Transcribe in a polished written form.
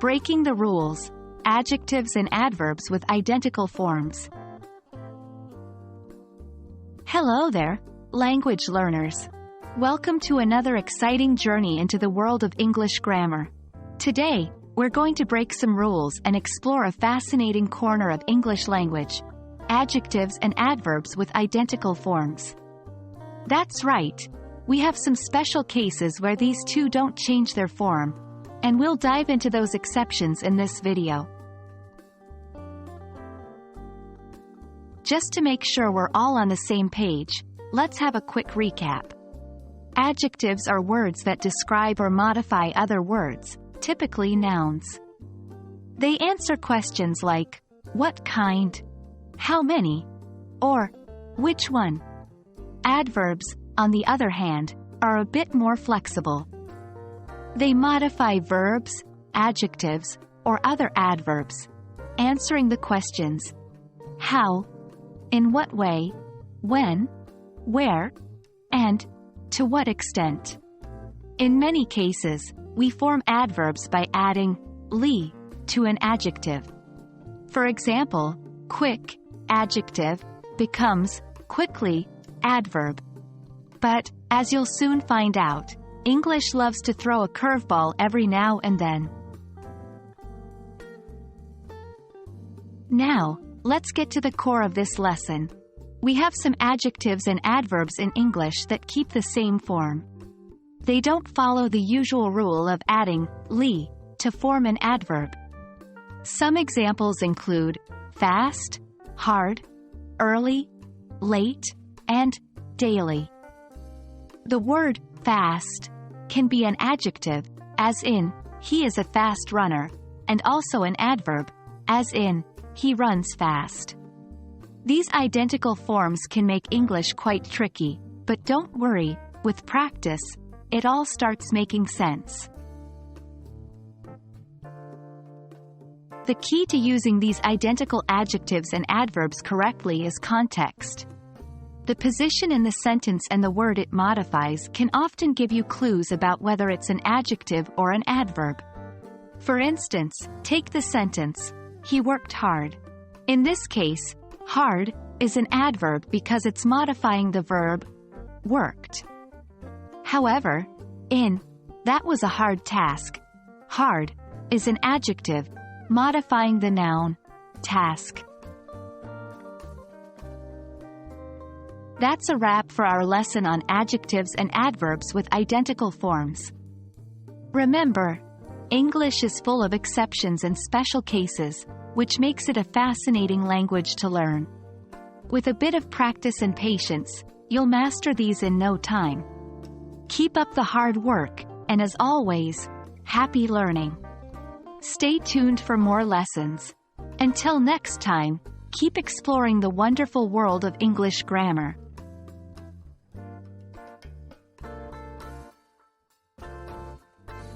Breaking the rules. Adjectives and adverbs with identical forms. Hello there, language learners. Welcome to another exciting journey into the world of English grammar. Today, we're going to break some rules and explore a fascinating corner of English language: adjectives and adverbs with identical forms. That's right. We have some special cases where these two don't change their form, and we'll dive into those exceptions in this video. Just to make sure we're all on the same page, let's have a quick recap. Adjectives are words that describe or modify other words, typically nouns. They answer questions like, what kind, how many, or which one. Adverbs, on the other hand, are a bit more flexible. They modify verbs, adjectives, or other adverbs, answering the questions how, in what way, when, where, and to what extent. In many cases, we form adverbs by adding "ly" to an adjective. For example, quick, adjective, becomes quickly, adverb. But, as you'll soon find out, English loves to throw a curveball every now and then. Now, let's get to the core of this lesson. We have some adjectives and adverbs in English that keep the same form. They don't follow the usual rule of adding "ly" to form an adverb. Some examples include fast, hard, early, late, and daily. The word fast can be an adjective, as in, he is a fast runner, and also an adverb, as in, he runs fast. These identical forms can make English quite tricky, but don't worry, with practice, it all starts making sense. The key to using these identical adjectives and adverbs correctly is context. The position in the sentence and the word it modifies can often give you clues about whether it's an adjective or an adverb. For instance, take the sentence, he worked hard. In this case, hard is an adverb because it's modifying the verb worked. However, in that was a hard task, hard is an adjective, modifying the noun task. That's a wrap for our lesson on adjectives and adverbs with identical forms. Remember, English is full of exceptions and special cases, which makes it a fascinating language to learn. With a bit of practice and patience, you'll master these in no time. Keep up the hard work, and as always, happy learning. Stay tuned for more lessons. Until next time, keep exploring the wonderful world of English grammar.